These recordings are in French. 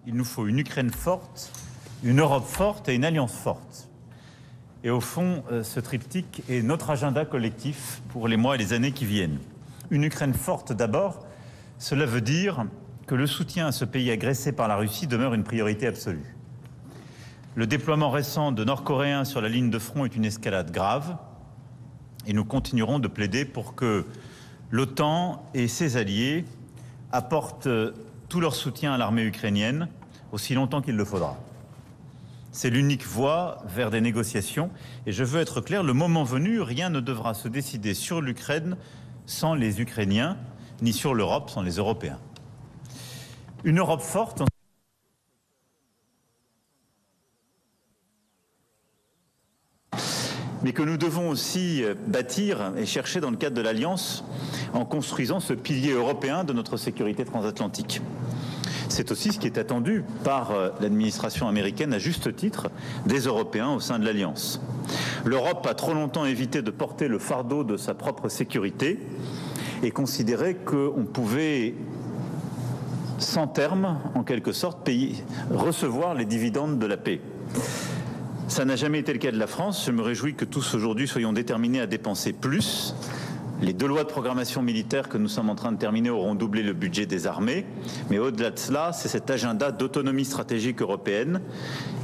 Il nous faut une Ukraine forte, une Europe forte et une alliance forte. Et au fond, ce triptyque est notre agenda collectif pour les mois et les années qui viennent. Une Ukraine forte d'abord, cela veut dire que le soutien à ce pays agressé par la Russie demeure une priorité absolue. Le déploiement récent de Nord-Coréens sur la ligne de front est une escalade grave et nous continuerons de plaider pour que l'OTAN et ses alliés apportent tout leur soutien à l'armée ukrainienne aussi longtemps qu'il le faudra. C'est l'unique voie vers des négociations et je veux être clair, le moment venu, rien ne devra se décider sur l'Ukraine sans les Ukrainiens, ni sur l'Europe sans les Européens. Une Europe forte. Mais que nous devons aussi bâtir et chercher dans le cadre de l'Alliance en construisant ce pilier européen de notre sécurité transatlantique. C'est aussi ce qui est attendu par l'administration américaine, à juste titre, des Européens au sein de l'Alliance. L'Europe a trop longtemps évité de porter le fardeau de sa propre sécurité et considéré qu'on pouvait, sans terme, en quelque sorte, recevoir les dividendes de la paix. Ça n'a jamais été le cas de la France. Je me réjouis que tous aujourd'hui soyons déterminés à dépenser plus. Les 2 lois de programmation militaire que nous sommes en train de terminer auront doublé le budget des armées. Mais au-delà de cela, c'est cet agenda d'autonomie stratégique européenne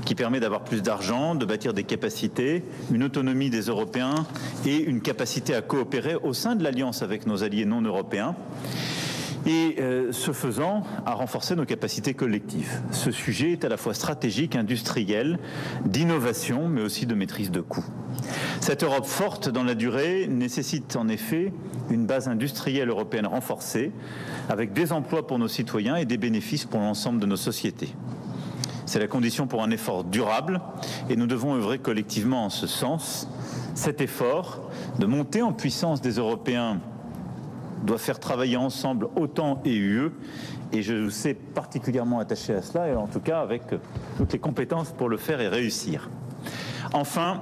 qui permet d'avoir plus d'argent, de bâtir des capacités, une autonomie des Européens et une capacité à coopérer au sein de l'Alliance avec nos alliés non européens. Et ce faisant, à renforcer nos capacités collectives. Ce sujet est à la fois stratégique, industriel, d'innovation, mais aussi de maîtrise de coûts. Cette Europe forte dans la durée nécessite en effet une base industrielle européenne renforcée, avec des emplois pour nos citoyens et des bénéfices pour l'ensemble de nos sociétés. C'est la condition pour un effort durable et nous devons œuvrer collectivement en ce sens. Cet effort de montée en puissance des Européens doit faire travailler ensemble OTAN et UE, et je vous sais particulièrement attaché à cela, et en tout cas avec toutes les compétences pour le faire et réussir. Enfin,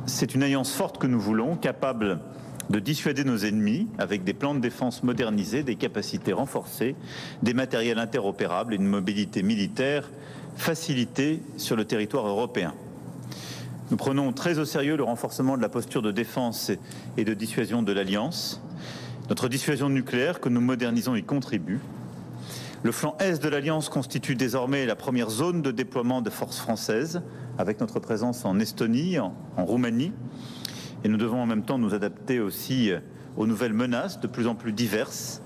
c'est une alliance forte que nous voulons, capable de dissuader nos ennemis, avec des plans de défense modernisés, des capacités renforcées, des matériels interopérables et une mobilité militaire facilitée sur le territoire européen. Nous prenons très au sérieux le renforcement de la posture de défense et de dissuasion de l'Alliance. Notre dissuasion nucléaire, que nous modernisons, y contribue. Le flanc est de l'Alliance constitue désormais la première zone de déploiement de forces françaises, avec notre présence en Estonie, en Roumanie. Et nous devons en même temps nous adapter aussi aux nouvelles menaces de plus en plus diverses,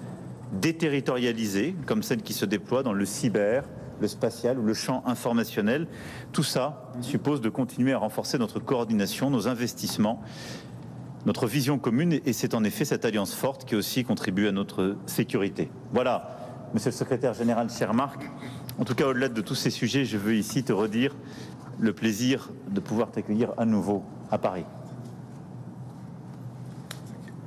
déterritorialisées, comme celles qui se déploient dans le cyber, le spatial ou le champ informationnel. Tout ça suppose de continuer à renforcer notre coordination, nos investissements, notre vision commune, et c'est en effet cette alliance forte qui aussi contribue à notre sécurité. Voilà, Monsieur le Secrétaire Général, cher Marc, en tout cas au-delà de tous ces sujets, je veux ici te redire le plaisir de pouvoir t'accueillir à nouveau à Paris.